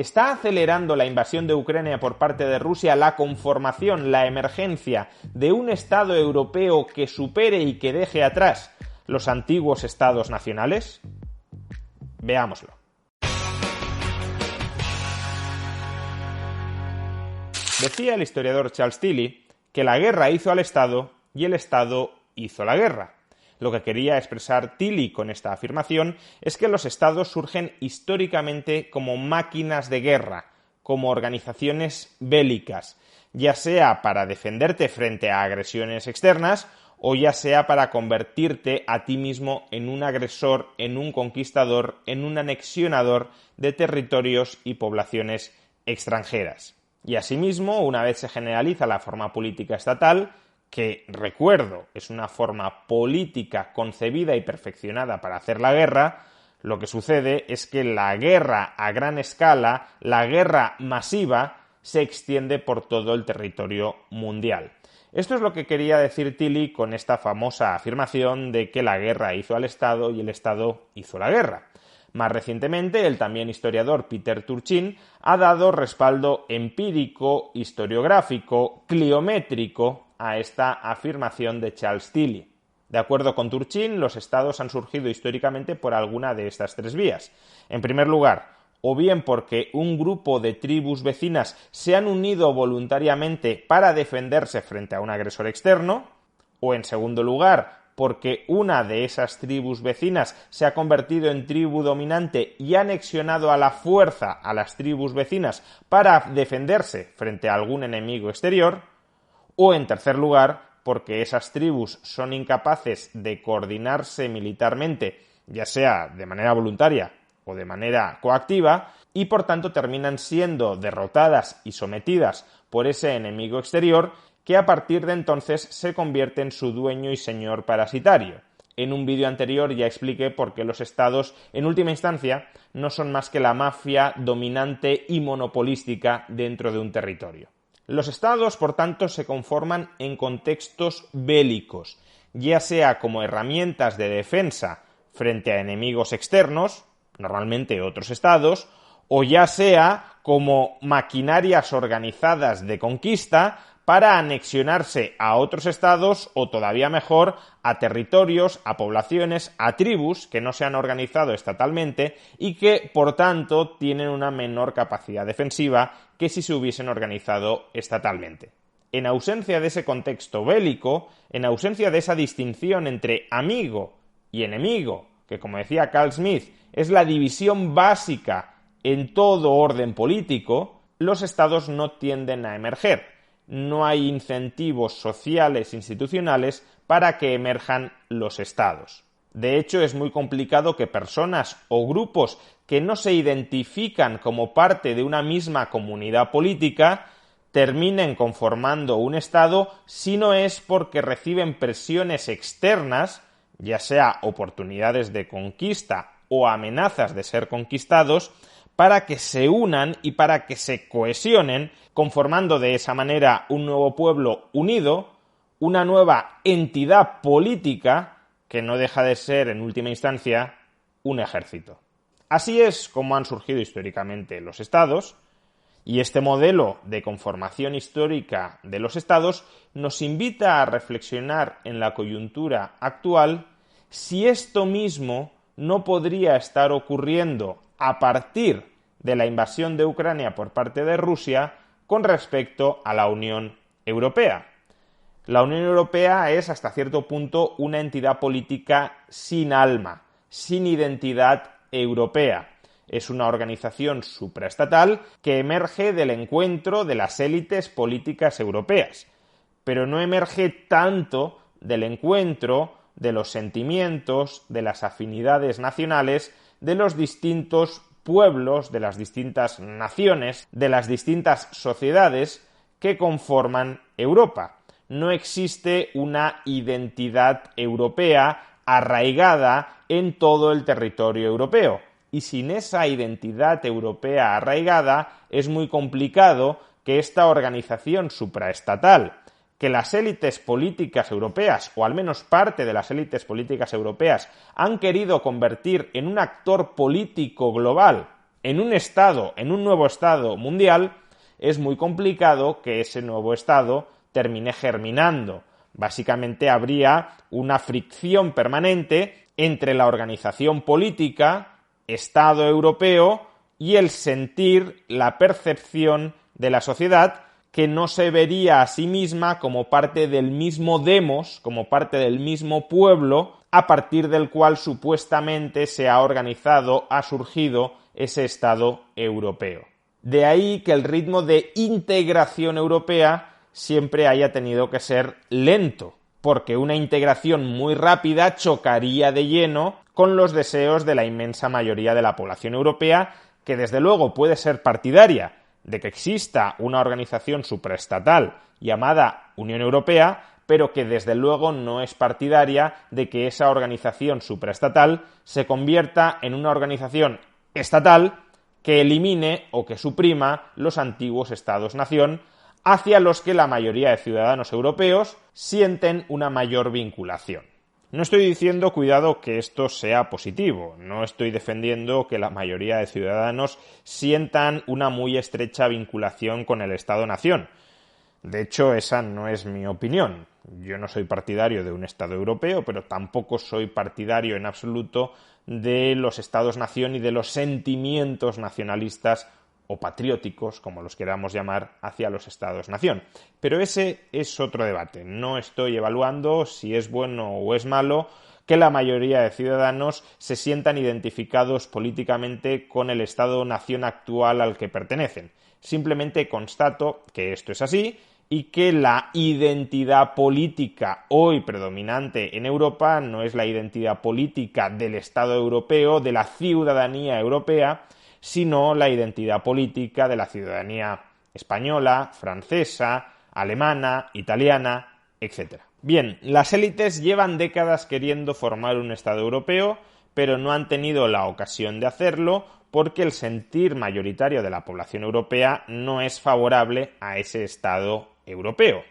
¿Está acelerando la invasión de Ucrania por parte de Rusia la conformación, la emergencia de un Estado europeo que supere y que deje atrás los antiguos Estados nacionales? Veámoslo. Decía el historiador Charles Tilly que la guerra hizo al Estado y el Estado hizo la guerra. Lo que quería expresar Tilly con esta afirmación es que los estados surgen históricamente como máquinas de guerra, como organizaciones bélicas, ya sea para defenderte frente a agresiones externas o ya sea para convertirte a ti mismo en un agresor, en un conquistador, en un anexionador de territorios y poblaciones extranjeras. Y asimismo, una vez se generaliza la forma política estatal, que, recuerdo, es una forma política concebida y perfeccionada para hacer la guerra, lo que sucede es que la guerra a gran escala, la guerra masiva, se extiende por todo el territorio mundial. Esto es lo que quería decir Tilly con esta famosa afirmación de que la guerra hizo al Estado y el Estado hizo la guerra. Más recientemente, el también historiador Peter Turchin ha dado respaldo empírico, historiográfico, cliométrico a esta afirmación de Charles Tilly. De acuerdo con Turchin, los estados han surgido históricamente por alguna de estas tres vías. En primer lugar, o bien porque un grupo de tribus vecinas se han unido voluntariamente para defenderse frente a un agresor externo, o en segundo lugar, porque una de esas tribus vecinas se ha convertido en tribu dominante y ha anexionado a la fuerza a las tribus vecinas para defenderse frente a algún enemigo exterior, o en tercer lugar, porque esas tribus son incapaces de coordinarse militarmente, ya sea de manera voluntaria o de manera coactiva, y por tanto terminan siendo derrotadas y sometidas por ese enemigo exterior que a partir de entonces se convierte en su dueño y señor parasitario. En un vídeo anterior ya expliqué por qué los estados, en última instancia, no son más que la mafia dominante y monopolística dentro de un territorio. Los estados, por tanto, se conforman en contextos bélicos, ya sea como herramientas de defensa frente a enemigos externos, normalmente otros estados, o ya sea como maquinarias organizadas de conquista para anexionarse a otros estados o, todavía mejor, a territorios, a poblaciones, a tribus que no se han organizado estatalmente y que, por tanto, tienen una menor capacidad defensiva que si se hubiesen organizado estatalmente. En ausencia de ese contexto bélico, en ausencia de esa distinción entre amigo y enemigo, que, como decía Carl Smith, es la división básica en todo orden político, los estados no tienden a emerger. No hay incentivos sociales institucionales para que emerjan los estados. De hecho, es muy complicado que personas o grupos que no se identifican como parte de una misma comunidad política terminen conformando un estado si no es porque reciben presiones externas, ya sea oportunidades de conquista o amenazas de ser conquistados, para que se unan y para que se cohesionen, conformando de esa manera un nuevo pueblo unido, una nueva entidad política que no deja de ser, en última instancia, un ejército. Así es como han surgido históricamente los estados, y este modelo de conformación histórica de los estados nos invita a reflexionar en la coyuntura actual si esto mismo no podría estar ocurriendo a partir de la invasión de Ucrania por parte de Rusia con respecto a la Unión Europea. La Unión Europea es hasta cierto punto una entidad política sin alma, sin identidad europea. Es una organización supraestatal que emerge del encuentro de las élites políticas europeas, pero no emerge tanto del encuentro de los sentimientos, de las afinidades nacionales, de los distintos pueblos, de las distintas naciones, de las distintas sociedades que conforman Europa. No existe una identidad europea arraigada en todo el territorio europeo. Y sin esa identidad europea arraigada es muy complicado que esta organización supraestatal, que las élites políticas europeas, o al menos parte de las élites políticas europeas, han querido convertir en un actor político global en un nuevo Estado mundial, es muy complicado que ese nuevo Estado termine germinando. Básicamente habría una fricción permanente entre la organización política, Estado europeo, y el sentir, la percepción de la sociedad, que no se vería a sí misma como parte del mismo demos, como parte del mismo pueblo, a partir del cual supuestamente se ha organizado, ha surgido ese Estado europeo. De ahí que el ritmo de integración europea siempre haya tenido que ser lento, porque una integración muy rápida chocaría de lleno con los deseos de la inmensa mayoría de la población europea, que desde luego puede ser partidaria de que exista una organización supraestatal llamada Unión Europea, pero que desde luego no es partidaria de que esa organización supraestatal se convierta en una organización estatal que elimine o que suprima los antiguos estados-nación, hacia los que la mayoría de ciudadanos europeos sienten una mayor vinculación. No estoy diciendo, cuidado, que esto sea positivo, no estoy defendiendo que la mayoría de ciudadanos sientan una muy estrecha vinculación con el Estado-nación. De hecho, esa no es mi opinión. Yo no soy partidario de un Estado europeo, pero tampoco soy partidario en absoluto de los Estados-nación y de los sentimientos nacionalistas o patrióticos, como los queramos llamar, hacia los Estados-nación. Pero ese es otro debate. No estoy evaluando si es bueno o es malo que la mayoría de ciudadanos se sientan identificados políticamente con el Estado-nación actual al que pertenecen. Simplemente constato que esto es así y que la identidad política hoy predominante en Europa no es la identidad política del Estado europeo, de la ciudadanía europea, sino la identidad política de la ciudadanía española, francesa, alemana, italiana, etc. Bien, las élites llevan décadas queriendo formar un Estado europeo, pero no han tenido la ocasión de hacerlo porque el sentir mayoritario de la población europea no es favorable a ese Estado europeo.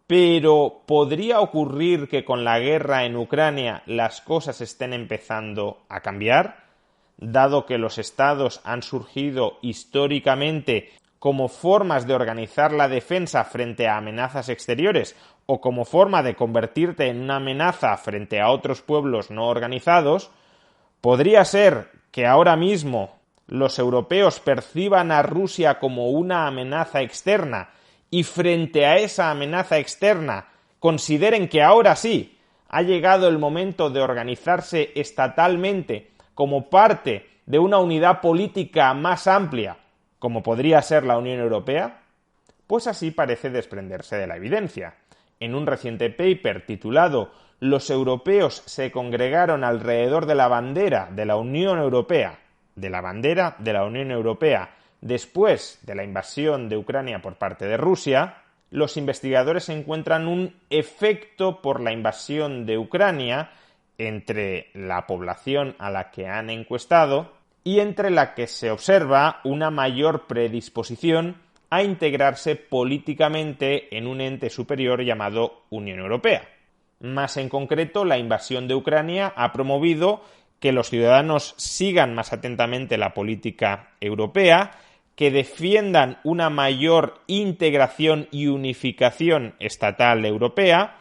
Pero ¿podría ocurrir que con la guerra en Ucrania las cosas estén empezando a cambiar? Dado que los estados han surgido históricamente como formas de organizar la defensa frente a amenazas exteriores o como forma de convertirte en una amenaza frente a otros pueblos no organizados, ¿podría ser que ahora mismo los europeos perciban a Rusia como una amenaza externa y frente a esa amenaza externa consideren que ahora sí ha llegado el momento de organizarse estatalmente como parte de una unidad política más amplia, como podría ser la Unión Europea? Pues así parece desprenderse de la evidencia. En un reciente paper titulado «Los europeos se congregaron alrededor de la bandera de la Unión Europea», después de la invasión de Ucrania por parte de Rusia, los investigadores encuentran un efecto por la invasión de Ucrania entre la población a la que han encuestado y entre la que se observa una mayor predisposición a integrarse políticamente en un ente superior llamado Unión Europea. Más en concreto, la invasión de Ucrania ha promovido que los ciudadanos sigan más atentamente la política europea, que defiendan una mayor integración y unificación estatal europea,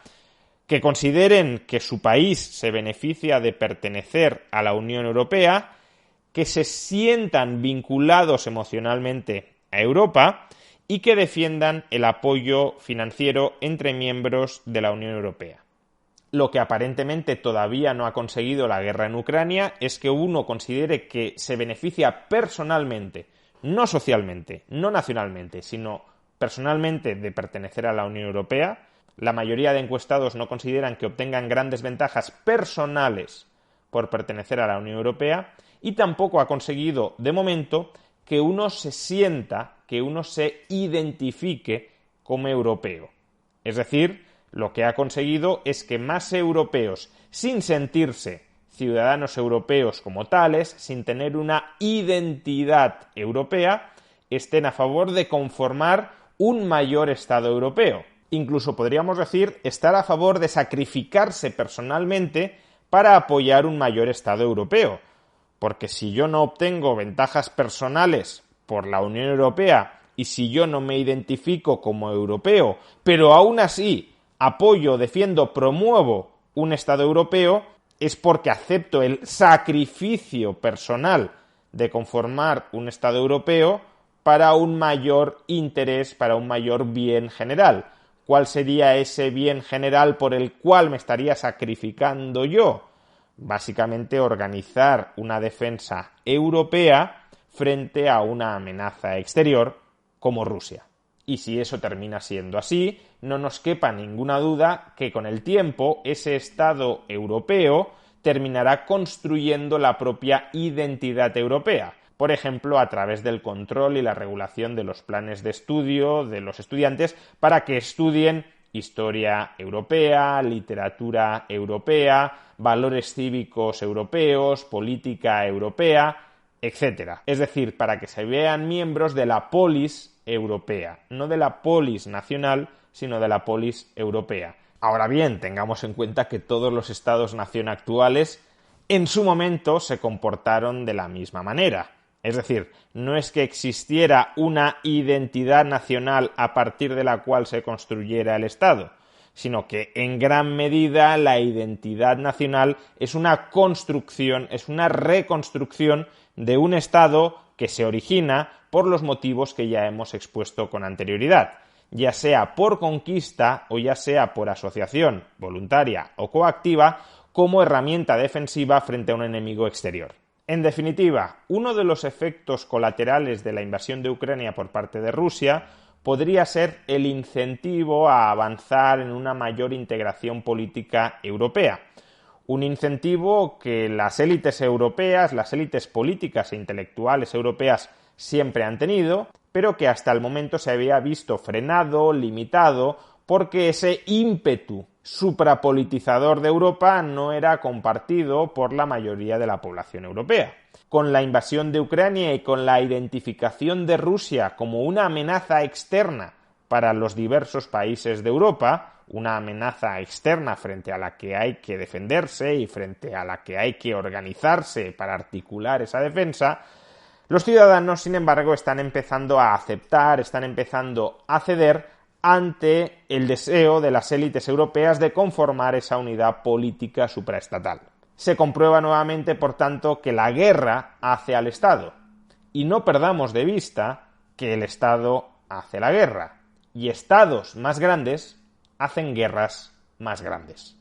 que consideren que su país se beneficia de pertenecer a la Unión Europea, que se sientan vinculados emocionalmente a Europa y que defiendan el apoyo financiero entre miembros de la Unión Europea. Lo que aparentemente todavía no ha conseguido la guerra en Ucrania es que uno considere que se beneficia personalmente, no socialmente, no nacionalmente, sino personalmente de pertenecer a la Unión Europea. La mayoría de encuestados no consideran que obtengan grandes ventajas personales por pertenecer a la Unión Europea y tampoco ha conseguido, de momento, que uno se sienta, que uno se identifique como europeo. Es decir, lo que ha conseguido es que más europeos, sin sentirse ciudadanos europeos como tales, sin tener una identidad europea, estén a favor de conformar un mayor Estado europeo. Incluso podríamos decir estar a favor de sacrificarse personalmente para apoyar un mayor Estado europeo, Porque si yo no obtengo ventajas personales por la Unión Europea y si yo no me identifico como europeo, pero aún así apoyo, defiendo, promuevo un Estado europeo, es porque acepto el sacrificio personal de conformar un Estado europeo para un mayor interés, para un mayor bien general. ¿Cuál sería ese bien general por el cual me estaría sacrificando yo? Básicamente organizar una defensa europea frente a una amenaza exterior como Rusia. Y si eso termina siendo así, no nos quepa ninguna duda que con el tiempo ese Estado europeo terminará construyendo la propia identidad europea. Por ejemplo, a través del control y la regulación de los planes de estudio de los estudiantes para que estudien historia europea, literatura europea, valores cívicos europeos, política europea, etc. Es decir, para que se vean miembros de la polis europea, no de la polis nacional, sino de la polis europea. Ahora bien, tengamos en cuenta que todos los estados-nación actuales en su momento se comportaron de la misma manera. Es decir, no es que existiera una identidad nacional a partir de la cual se construyera el Estado, sino que en gran medida la identidad nacional es una construcción, es una reconstrucción de un Estado que se origina por los motivos que ya hemos expuesto con anterioridad, ya sea por conquista o ya sea por asociación voluntaria o coactiva, como herramienta defensiva frente a un enemigo exterior. En definitiva, uno de los efectos colaterales de la invasión de Ucrania por parte de Rusia podría ser el incentivo a avanzar en una mayor integración política europea. Un incentivo que las élites europeas, las élites políticas e intelectuales europeas siempre han tenido, pero que hasta el momento se había visto frenado, limitado, porque ese ímpetu suprapolitizador de Europa no era compartido por la mayoría de la población europea. Con la invasión de Ucrania y con la identificación de Rusia como una amenaza externa para los diversos países de Europa, una amenaza externa frente a la que hay que defenderse y frente a la que hay que organizarse para articular esa defensa, los ciudadanos, sin embargo, están empezando a aceptar, están empezando a ceder ante el deseo de las élites europeas de conformar esa unidad política supraestatal. Se comprueba nuevamente, por tanto, que la guerra hace al Estado. Y no perdamos de vista que el Estado hace la guerra. Y estados más grandes hacen guerras más grandes.